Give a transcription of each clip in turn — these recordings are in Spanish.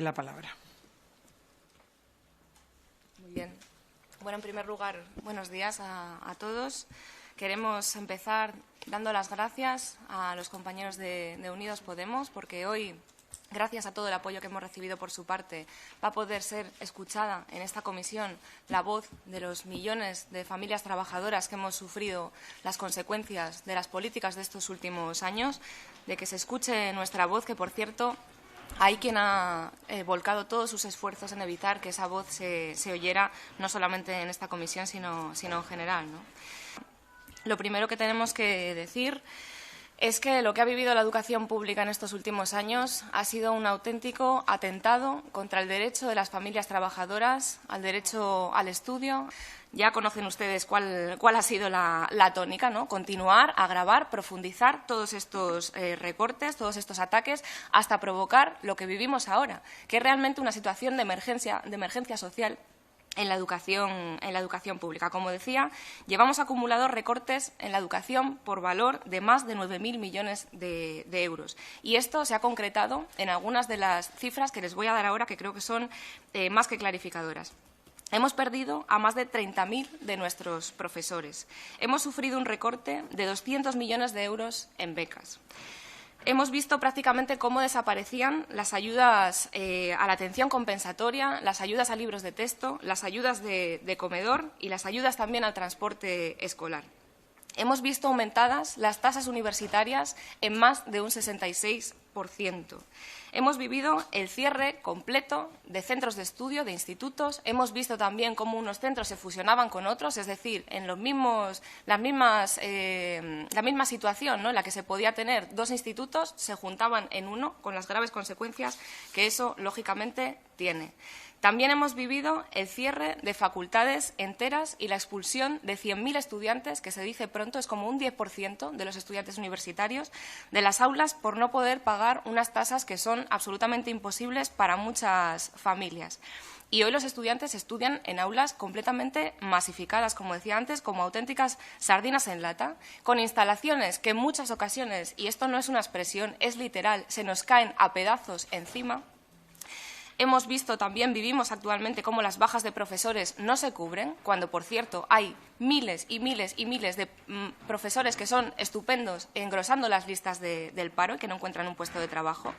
tiene la palabra. Muy bien. Bueno, en primer lugar, buenos días a todos. Queremos empezar dando las gracias a los compañeros de Unidos Podemos, porque hoy, gracias a todo el apoyo que hemos recibido por su parte, va a poder ser escuchada en esta comisión la voz de los millones de familias trabajadoras que hemos sufrido las consecuencias de las políticas de estos últimos años, de que se escuche nuestra voz, que, por cierto, hay quien ha volcado todos sus esfuerzos en evitar que esa voz se oyera, no solamente en esta comisión, sino en general, ¿no? Lo primero que tenemos que decir es que lo que ha vivido la educación pública en estos últimos años ha sido un auténtico atentado contra el derecho de las familias trabajadoras, al derecho al estudio. Ya conocen ustedes cuál ha sido la tónica, ¿no? Continuar, agravar, profundizar todos estos recortes, todos estos ataques, hasta provocar lo que vivimos ahora, que es realmente una situación de emergencia social en la educación pública. Como decía, llevamos acumulados recortes en la educación por valor de más de 9.000 millones de euros. Y esto se ha concretado en algunas de las cifras que les voy a dar ahora, que creo que son más que clarificadoras. Hemos perdido a más de 30.000 de nuestros profesores. Hemos sufrido un recorte de 200 millones de euros en becas. Hemos visto prácticamente cómo desaparecían las ayudas a la atención compensatoria, las ayudas a libros de texto, las ayudas de comedor y las ayudas también al transporte escolar. Hemos visto aumentadas las tasas universitarias en más de un 66%. Hemos vivido el cierre completo de centros de estudio, de institutos. Hemos visto también cómo unos centros se fusionaban con otros, es decir, en la misma situación, ¿no?, en la que se podía tener dos institutos, se juntaban en uno, con las graves consecuencias que eso, lógicamente, tiene. También hemos vivido el cierre de facultades enteras y la expulsión de 100.000 estudiantes, que se dice pronto, es como un 10% de los estudiantes universitarios, de las aulas por no poder pagar unas tasas que son absolutamente imposibles para muchas familias. Y hoy los estudiantes estudian en aulas completamente masificadas, como decía antes, como auténticas sardinas en lata, con instalaciones que en muchas ocasiones, y esto no es una expresión, es literal, se nos caen a pedazos encima. Hemos visto también, vivimos actualmente, cómo las bajas de profesores no se cubren, cuando, por cierto, hay miles y miles y miles de profesores que son estupendos engrosando las listas del paro y que no encuentran un puesto de trabajo.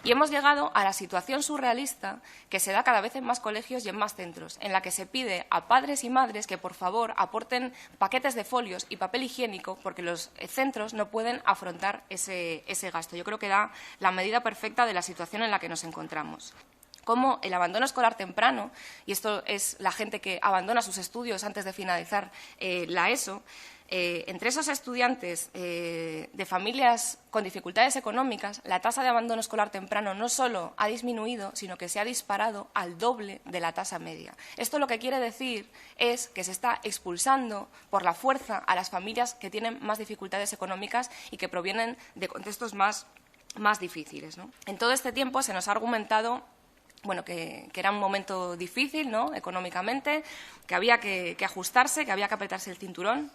Y hemos llegado a la situación surrealista que se da cada vez en más colegios y en más centros, en la que se pide a padres y madres que, por favor, aporten paquetes de folios y papel higiénico porque los centros no pueden afrontar ese gasto. Yo creo que da la medida perfecta de la situación en la que nos encontramos. Como el abandono escolar temprano, y esto es la gente que abandona sus estudios antes de finalizar la ESO, entre esos estudiantes de familias con dificultades económicas, la tasa de abandono escolar temprano no solo ha disminuido, sino que se ha disparado al doble de la tasa media. Esto lo que quiere decir es que se está expulsando por la fuerza a las familias que tienen más dificultades económicas y que provienen de contextos más difíciles, ¿no? En todo este tiempo se nos ha argumentado que era un momento difícil, ¿no?, económicamente, que había que ajustarse, que había que apretarse el cinturón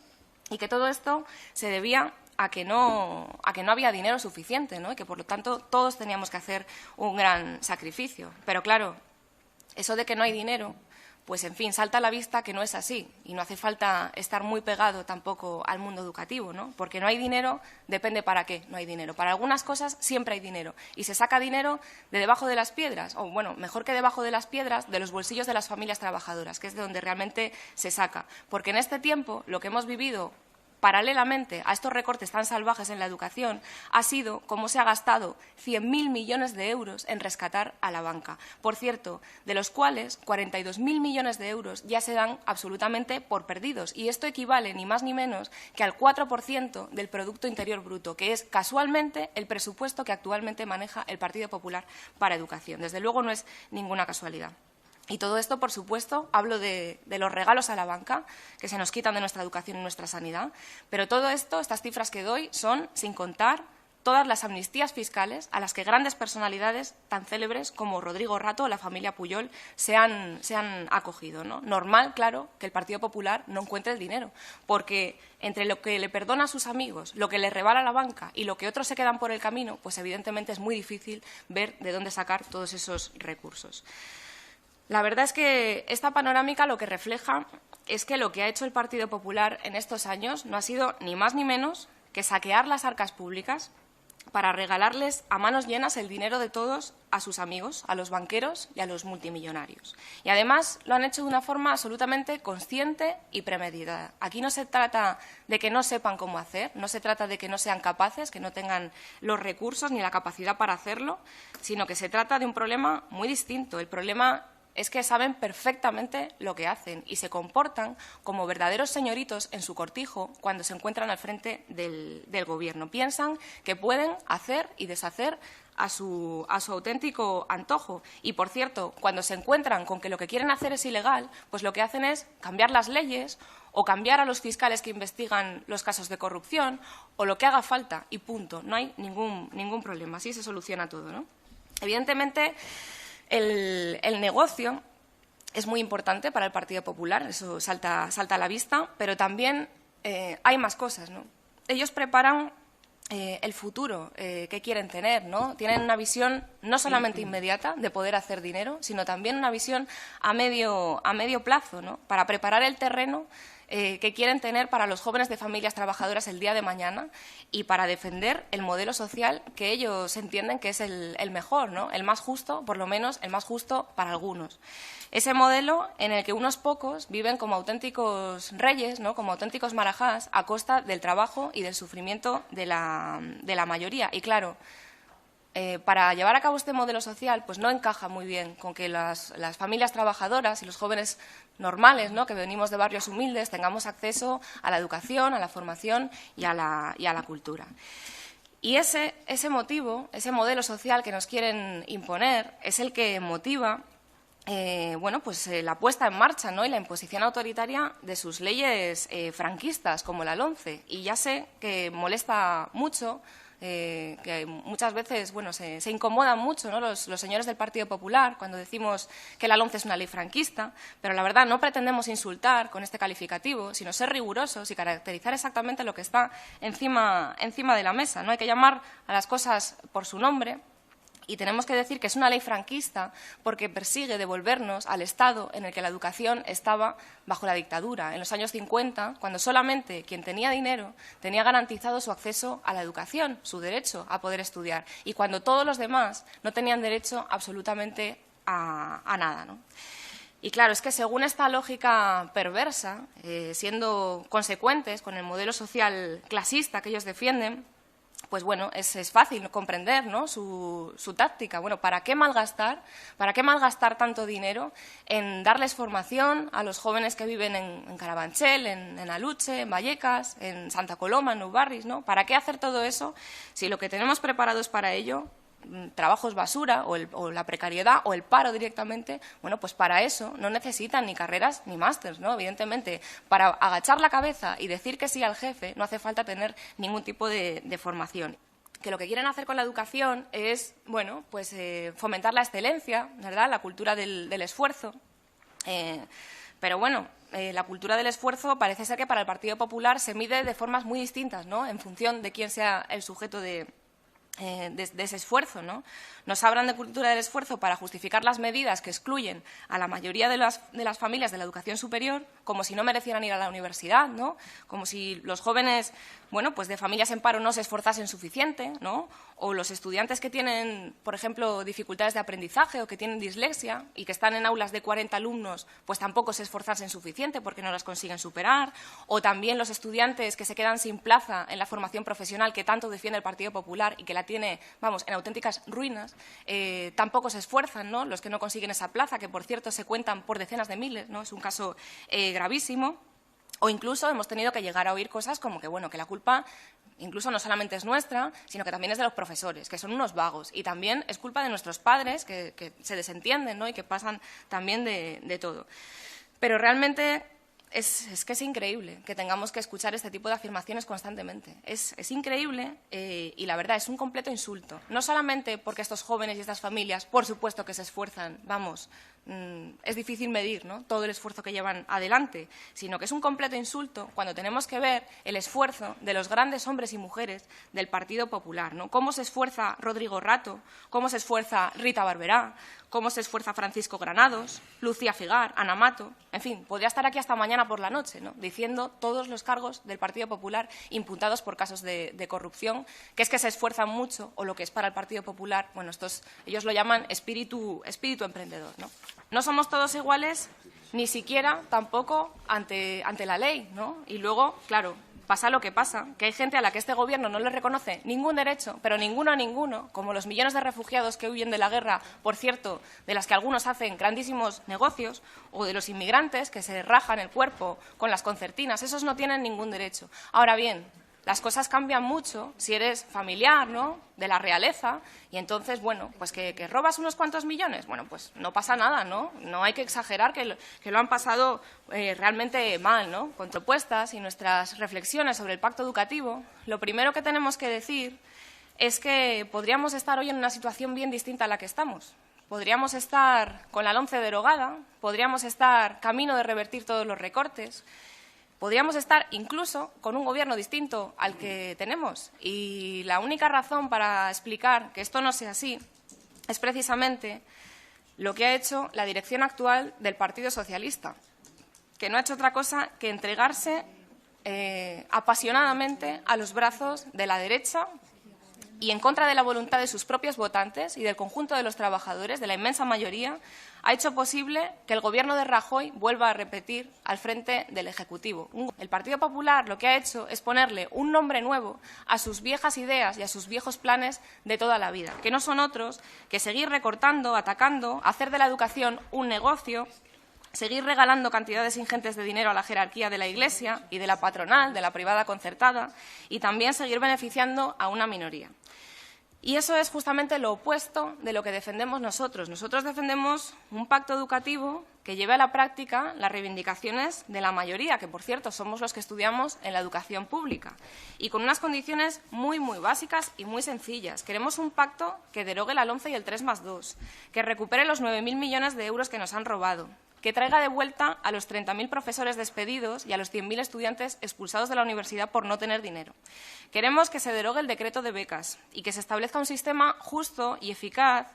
y que todo esto se debía a que no había dinero suficiente, ¿no?, y que, por lo tanto, todos teníamos que hacer un gran sacrificio. Pero, claro, eso de que no hay dinero, pues, en fin, salta a la vista que no es así y no hace falta estar muy pegado tampoco al mundo educativo, ¿no? Porque no hay dinero, depende para qué no hay dinero. Para algunas cosas siempre hay dinero y se saca dinero de debajo de las piedras, o, bueno, mejor que debajo de las piedras, de los bolsillos de las familias trabajadoras, que es de donde realmente se saca. Porque en este tiempo lo que hemos vivido paralelamente a estos recortes tan salvajes en la educación, ha sido cómo se ha gastado 100.000 millones de euros en rescatar a la banca. Por cierto, de los cuales 42.000 millones de euros ya se dan absolutamente por perdidos. Y esto equivale ni más ni menos que al 4% del Producto Interior Bruto, que es casualmente el presupuesto que actualmente maneja el Partido Popular para educación. Desde luego no es ninguna casualidad. Y todo esto, por supuesto, hablo de los regalos a la banca que se nos quitan de nuestra educación y nuestra sanidad, pero todo esto, estas cifras que doy, son sin contar todas las amnistías fiscales a las que grandes personalidades tan célebres como Rodrigo Rato o la familia Pujol se han acogido, ¿no? Normal, claro, que el Partido Popular no encuentre el dinero, porque entre lo que le perdona a sus amigos, lo que le rebala la banca y lo que otros se quedan por el camino, pues evidentemente es muy difícil ver de dónde sacar todos esos recursos. La verdad es que esta panorámica lo que refleja es que lo que ha hecho el Partido Popular en estos años no ha sido ni más ni menos que saquear las arcas públicas para regalarles a manos llenas el dinero de todos a sus amigos, a los banqueros y a los multimillonarios. Y además lo han hecho de una forma absolutamente consciente y premeditada. Aquí no se trata de que no sepan cómo hacer, no se trata de que no sean capaces, que no tengan los recursos ni la capacidad para hacerlo, sino que se trata de un problema muy distinto. El problema es que saben perfectamente lo que hacen y se comportan como verdaderos señoritos en su cortijo cuando se encuentran al frente del Gobierno. Piensan que pueden hacer y deshacer a su auténtico antojo. Y, por cierto, cuando se encuentran con que lo que quieren hacer es ilegal, pues lo que hacen es cambiar las leyes o cambiar a los fiscales que investigan los casos de corrupción o lo que haga falta y punto. No hay ningún problema. Así se soluciona todo, ¿no? Evidentemente, el negocio es muy importante para el Partido Popular, eso salta a la vista, pero también hay más cosas, ¿no? Ellos preparan el futuro que quieren tener, ¿no? Tienen una visión no solamente inmediata de poder hacer dinero, sino también una visión a medio plazo, ¿no? Para preparar el terreno que quieren tener para los jóvenes de familias trabajadoras el día de mañana y para defender el modelo social que ellos entienden que es el mejor, ¿no? El más justo, por lo menos el más justo para algunos. Ese modelo en el que unos pocos viven como auténticos reyes, ¿no? Como auténticos marajás a costa del trabajo y del sufrimiento de la mayoría. Y claro, para llevar a cabo este modelo social, pues no encaja muy bien con que las familias trabajadoras y los jóvenes normales, ¿no? Que venimos de barrios humildes, tengamos acceso a la educación, a la formación y a la cultura. Y ese motivo, ese modelo social que nos quieren imponer, es el que motiva la puesta en marcha, ¿no? Y la imposición autoritaria de sus leyes franquistas, como la LOMCE. Y ya sé que molesta mucho, que muchas veces se incomodan mucho, ¿no? los señores del Partido Popular cuando decimos que la LOMCE es una ley franquista, pero la verdad no pretendemos insultar con este calificativo, sino ser rigurosos y caracterizar exactamente lo que está encima de la mesa, ¿no? Hay que llamar a las cosas por su nombre. Y tenemos que decir que es una ley franquista porque persigue devolvernos al estado en el que la educación estaba bajo la dictadura. En los años 50, cuando solamente quien tenía dinero tenía garantizado su acceso a la educación, su derecho a poder estudiar, y cuando todos los demás no tenían derecho absolutamente a nada, ¿no? Y claro, es que según esta lógica perversa, siendo consecuentes con el modelo social clasista que ellos defienden, pues bueno, es fácil comprender, ¿no? su táctica. Bueno, ¿para qué malgastar tanto dinero en darles formación a los jóvenes que viven en Carabanchel, en Aluche, en Vallecas, en Santa Coloma, en Nou Barris, ¿no? ¿Para qué hacer todo eso si lo que tenemos preparados para ello, trabajos basura o la precariedad o el paro directamente, bueno, pues para eso no necesitan ni carreras ni másters, ¿no? Evidentemente, para agachar la cabeza y decir que sí al jefe no hace falta tener ningún tipo de formación. Que lo que quieren hacer con la educación es, bueno, pues fomentar la excelencia, ¿verdad? La cultura del esfuerzo. Pero bueno, la cultura del esfuerzo parece ser que para el Partido Popular se mide de formas muy distintas, ¿no? En función de quién sea el sujeto de ese esfuerzo, ¿no? Nos hablan de cultura del esfuerzo para justificar las medidas que excluyen a la mayoría de las familias de la educación superior, como si no merecieran ir a la universidad, ¿no? Como si los jóvenes, bueno, pues de familias en paro no se esforzasen suficiente, ¿no? O los estudiantes que tienen, por ejemplo, dificultades de aprendizaje o que tienen dislexia y que están en aulas de 40 alumnos, pues tampoco se esforzasen suficiente porque no las consiguen superar. O también los estudiantes que se quedan sin plaza en la formación profesional que tanto defiende el Partido Popular y que la tiene, vamos, en auténticas ruinas, tampoco se esfuerzan, ¿no? Los que no consiguen esa plaza, que por cierto se cuentan por decenas de miles, ¿no? Es un caso gravísimo. O incluso hemos tenido que llegar a oír cosas como que, bueno, que la culpa incluso no solamente es nuestra, sino que también es de los profesores, que son unos vagos. Y también es culpa de nuestros padres, que se desentienden, ¿no? Y que pasan también de todo. Pero realmente es que es increíble que tengamos que escuchar este tipo de afirmaciones constantemente. Es increíble y la verdad es un completo insulto. No solamente porque estos jóvenes y estas familias, por supuesto que se esfuerzan, vamos, es difícil medir, ¿no?, todo el esfuerzo que llevan adelante, sino que es un completo insulto cuando tenemos que ver el esfuerzo de los grandes hombres y mujeres del Partido Popular, ¿no? Cómo se esfuerza Rodrigo Rato, cómo se esfuerza Rita Barberá, cómo se esfuerza Francisco Granados, Lucía Figar, Ana Mato, en fin, podría estar aquí hasta mañana por la noche, ¿no?, diciendo todos los cargos del Partido Popular imputados por casos de corrupción, que es que se esfuerzan mucho, o lo que es para el Partido Popular, bueno, ellos lo llaman espíritu emprendedor, ¿no? No somos todos iguales, ni siquiera tampoco ante la ley, ¿no? Y luego, claro, pasa lo que pasa, que hay gente a la que este Gobierno no le reconoce ningún derecho, pero ninguno, como los millones de refugiados que huyen de la guerra, por cierto, de las que algunos hacen grandísimos negocios, o de los inmigrantes que se rajan el cuerpo con las concertinas, esos no tienen ningún derecho. Ahora bien, las cosas cambian mucho si eres familiar, ¿no?, de la realeza, y entonces, bueno, pues que robas unos cuantos millones, bueno, pues no pasa nada, ¿no? No hay que exagerar que lo han pasado realmente mal, ¿no? Con propuestas y nuestras reflexiones sobre el pacto educativo, lo primero que tenemos que decir es que podríamos estar hoy en una situación bien distinta a la que estamos. Podríamos estar con la LOMCE derogada, podríamos estar camino de revertir todos los recortes. Podríamos estar incluso con un Gobierno distinto al que tenemos. Y la única razón para explicar que esto no sea así es precisamente lo que ha hecho la dirección actual del Partido Socialista, que no ha hecho otra cosa que entregarse apasionadamente a los brazos de la derecha y en contra de la voluntad de sus propios votantes y del conjunto de los trabajadores, de la inmensa mayoría, ha hecho posible que el Gobierno de Rajoy vuelva a repetir al frente del Ejecutivo. El Partido Popular lo que ha hecho es ponerle un nombre nuevo a sus viejas ideas y a sus viejos planes de toda la vida, que no son otros que seguir recortando, atacando, hacer de la educación un negocio, seguir regalando cantidades ingentes de dinero a la jerarquía de la Iglesia y de la patronal, de la privada concertada, y también seguir beneficiando a una minoría. Y eso es justamente lo opuesto de lo que defendemos nosotros. Nosotros defendemos un pacto educativo que lleve a la práctica las reivindicaciones de la mayoría, que, por cierto, somos los que estudiamos en la educación pública, y con unas condiciones muy básicas y muy sencillas. Queremos un pacto que derogue la LOMCE y el 3+2, que recupere los 9.000 millones de euros que nos han robado, que traiga de vuelta a los 30.000 profesores despedidos y a los 100.000 estudiantes expulsados de la universidad por no tener dinero. Queremos que se derogue el decreto de becas y que se establezca un sistema justo y eficaz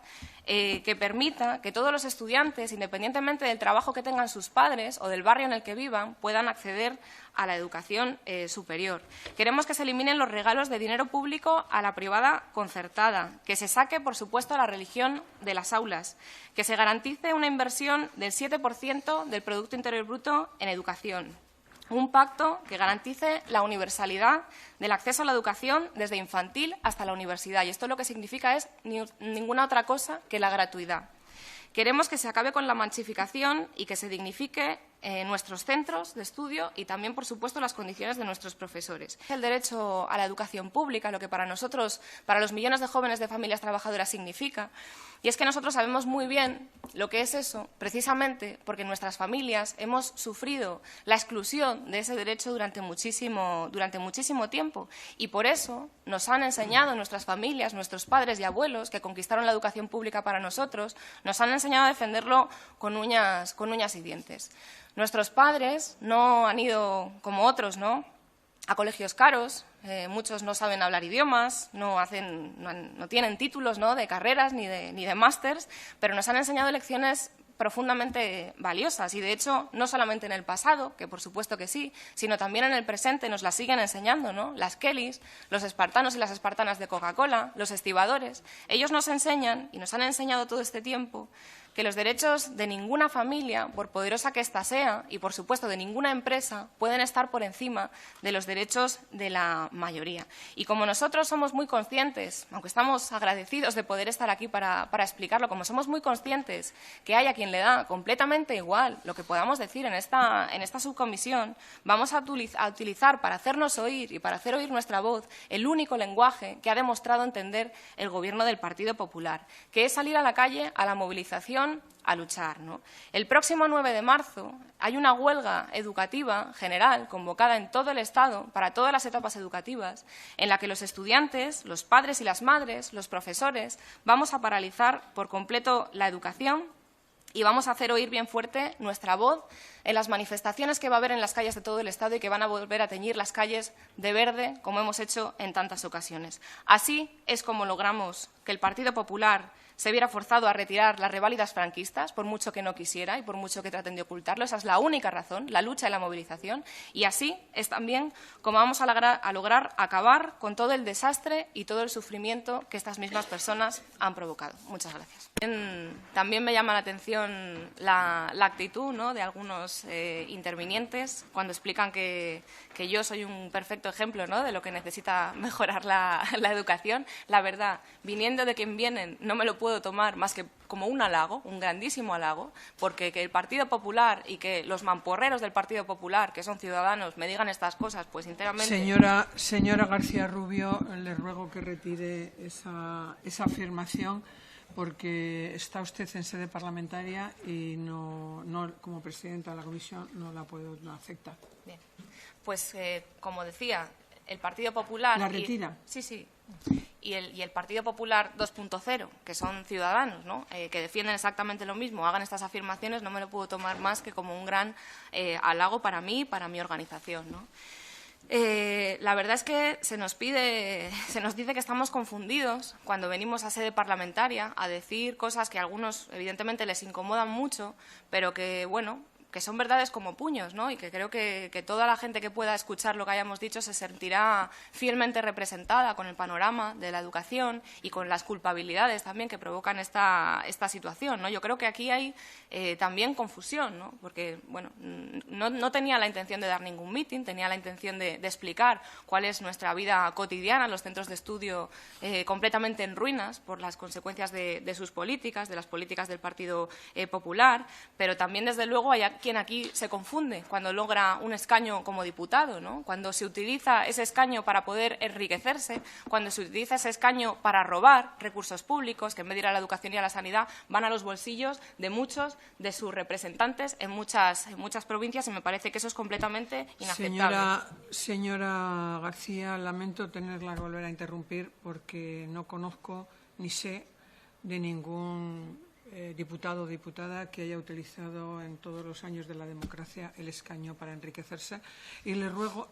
que permita que todos los estudiantes, independientemente del trabajo que tengan sus padres o del barrio en el que vivan, puedan acceder a la educación superior. Queremos que se eliminen los regalos de dinero público a la privada concertada, que se saque, por supuesto, a la religión de las aulas, que se garantice una inversión del 7% del Producto Interior Bruto en educación. Un pacto que garantice la universalidad del acceso a la educación desde infantil hasta la universidad. Y esto lo que significa es ninguna otra cosa que la gratuidad. Queremos que se acabe con la manchificación y que se dignifique nuestros centros de estudio y también, por supuesto, las condiciones de nuestros profesores. El derecho a la educación pública, lo que para nosotros, para los millones de jóvenes de familias trabajadoras significa, y es que nosotros sabemos muy bien lo que es eso, precisamente porque en nuestras familias hemos sufrido la exclusión de ese derecho durante muchísimo tiempo, y por eso nos han enseñado nuestras familias, nuestros padres y abuelos que conquistaron la educación pública para nosotros, nos han enseñado a defenderlo con uñas y dientes. Nuestros padres no han ido, como otros, ¿no?, a colegios caros, muchos no saben hablar idiomas, no tienen títulos, ¿no?, de carreras ni de másters, pero nos han enseñado lecciones profundamente valiosas y, de hecho, no solamente en el pasado, que por supuesto que sí, sino también en el presente nos las siguen enseñando, ¿no? Las Kellys, los espartanos y las espartanas de Coca-Cola, los estibadores. Ellos nos enseñan y nos han enseñado todo este tiempo que los derechos de ninguna familia, por poderosa que ésta sea, y por supuesto de ninguna empresa, pueden estar por encima de los derechos de la mayoría. Y como nosotros somos muy conscientes, aunque estamos agradecidos de poder estar aquí para explicarlo, como somos muy conscientes que hay a quien le da completamente igual lo que podamos decir en esta subcomisión, vamos a utilizar para hacernos oír y para hacer oír nuestra voz el único lenguaje que ha demostrado entender el Gobierno del Partido Popular, que es salir a la calle, a la movilización a luchar, ¿no? El próximo 9 de marzo hay una huelga educativa general convocada en todo el Estado para todas las etapas educativas, en la que los estudiantes, los padres y las madres, los profesores, vamos a paralizar por completo la educación y vamos a hacer oír bien fuerte nuestra voz en las manifestaciones que va a haber en las calles de todo el Estado y que van a volver a teñir las calles de verde, como hemos hecho en tantas ocasiones. Así es como logramos que el Partido Popular se viera forzado a retirar las reválidas franquistas, por mucho que no quisiera y por mucho que traten de ocultarlo. Esa es la única razón, la lucha y la movilización. Y así es también como vamos a lograr acabar con todo el desastre y todo el sufrimiento que estas mismas personas han provocado. Muchas gracias. También me llama la atención la actitud, ¿no?, de algunos intervinientes cuando explican que yo soy un perfecto ejemplo, ¿no?, de lo que necesita mejorar la educación. La verdad, viniendo de quien vienen, no me lo puedo tomar más que como un halago, un grandísimo halago, porque que el Partido Popular y que los mamporreros del Partido Popular, que son ciudadanos, me digan estas cosas, pues sinceramente... Señora García Rubio, le ruego que retire esa afirmación, porque está usted en sede parlamentaria y no como presidenta de la comisión no la puedo aceptar. Bien, pues como decía, el Partido Popular... ¿La retira? Sí. Y el Partido Popular 2.0, que son ciudadanos, ¿no?, que defienden exactamente lo mismo, hagan estas afirmaciones, no me lo puedo tomar más que como un gran halago para mí y para mi organización, ¿no? La verdad es que se nos dice que estamos confundidos cuando venimos a sede parlamentaria a decir cosas que a algunos evidentemente les incomodan mucho, pero que, bueno, que son verdades como puños, ¿no? Y que creo que toda la gente que pueda escuchar lo que hayamos dicho se sentirá fielmente representada con el panorama de la educación y con las culpabilidades también que provocan esta situación, ¿no? Yo creo que aquí hay también confusión, ¿no? Porque, bueno, no tenía la intención de dar ningún mitin, tenía la intención de explicar cuál es nuestra vida cotidiana, los centros de estudio completamente en ruinas por las consecuencias de sus políticas, de las políticas del Partido Popular, pero también, desde luego, hay quien aquí se confunde cuando logra un escaño como diputado, ¿no? Cuando se utiliza ese escaño para poder enriquecerse, cuando se utiliza ese escaño para robar recursos públicos, que en vez de ir a la educación y a la sanidad van a los bolsillos de muchos de sus representantes en muchas provincias, y me parece que eso es completamente inaceptable. Señora García, lamento tenerla que volver a interrumpir porque no conozco ni sé de ningún diputado o diputada que haya utilizado en todos los años de la democracia el escaño para enriquecerse, y le ruego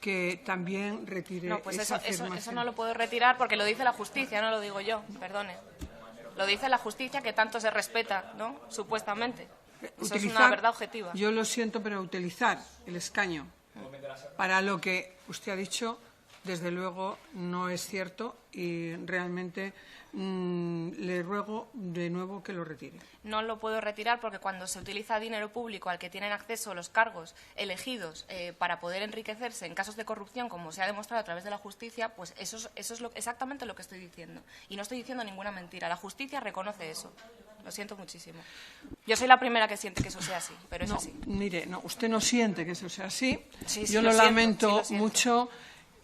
que también retire esa afirmación. Eso no lo puedo retirar porque lo dice la justicia, no lo digo yo, perdone. Lo dice la justicia, que tanto se respeta, ¿no?, supuestamente. Eso es una verdad objetiva. Yo lo siento, pero utilizar el escaño para lo que usted ha dicho, desde luego, no es cierto, y realmente le ruego de nuevo que lo retire. No lo puedo retirar porque cuando se utiliza dinero público al que tienen acceso los cargos elegidos para poder enriquecerse en casos de corrupción, como se ha demostrado a través de la justicia, pues eso es exactamente lo que estoy diciendo. Y no estoy diciendo ninguna mentira. La justicia reconoce eso. Lo siento muchísimo. Yo soy la primera que siente que eso sea así, pero es así. Mire, usted no siente que eso sea así. Sí, yo lo lamento mucho,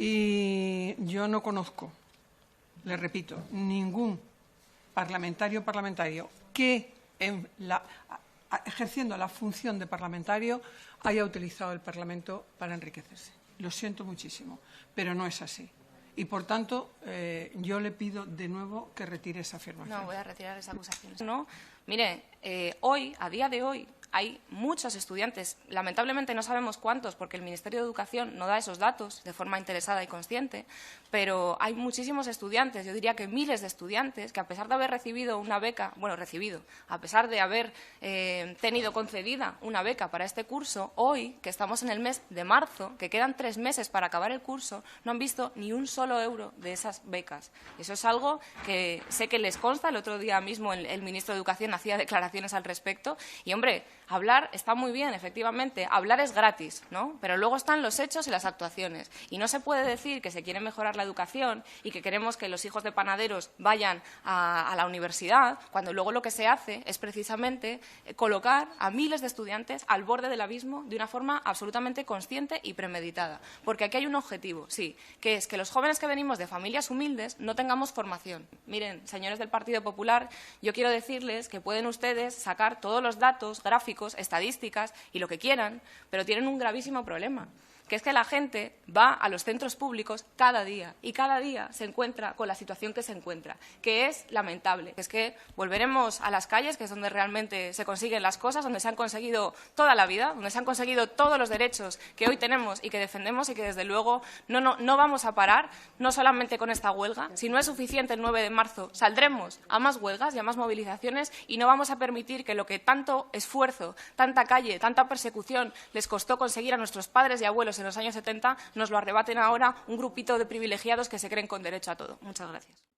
y yo no conozco, le repito, ningún parlamentario que ejerciendo la función de parlamentario haya utilizado el Parlamento para enriquecerse. Lo siento muchísimo, pero no es así. Y, por tanto, yo le pido de nuevo que retire esa afirmación. No, voy a retirar esa acusación. No, mire, hoy, a día de hoy, hay muchos estudiantes, lamentablemente no sabemos cuántos, porque el Ministerio de Educación no da esos datos de forma interesada y consciente, pero hay muchísimos estudiantes, yo diría que miles de estudiantes, que a pesar de haber recibido una beca, a pesar de haber tenido concedida una beca para este curso, hoy, que estamos en el mes de marzo, que quedan 3 meses para acabar el curso, no han visto ni un solo euro de esas becas. Eso es algo que sé que les consta. El otro día mismo el ministro de Educación hacía declaraciones al respecto y, hombre, hablar está muy bien, efectivamente, hablar es gratis, ¿no? Pero luego están los hechos y las actuaciones. Y no se puede decir que se quiere mejorar la educación y que queremos que los hijos de panaderos vayan a la universidad, cuando luego lo que se hace es precisamente colocar a miles de estudiantes al borde del abismo de una forma absolutamente consciente y premeditada. Porque aquí hay un objetivo, sí, que es que los jóvenes que venimos de familias humildes no tengamos formación. Miren, señores del Partido Popular, yo quiero decirles que pueden ustedes sacar todos los datos, gráficos, estadísticas y lo que quieran, pero tienen un gravísimo problema, que es que la gente va a los centros públicos cada día y cada día se encuentra con la situación que se encuentra, que es lamentable. Es que volveremos a las calles, que es donde realmente se consiguen las cosas, donde se han conseguido toda la vida, donde se han conseguido todos los derechos que hoy tenemos y que defendemos y que desde luego no vamos a parar, no solamente con esta huelga. Si no es suficiente el 9 de marzo, saldremos a más huelgas y a más movilizaciones y no vamos a permitir que lo que tanto esfuerzo, tanta calle, tanta persecución les costó conseguir a nuestros padres y abuelos en los años 70, nos lo arrebaten ahora un grupito de privilegiados que se creen con derecho a todo. Muchas gracias.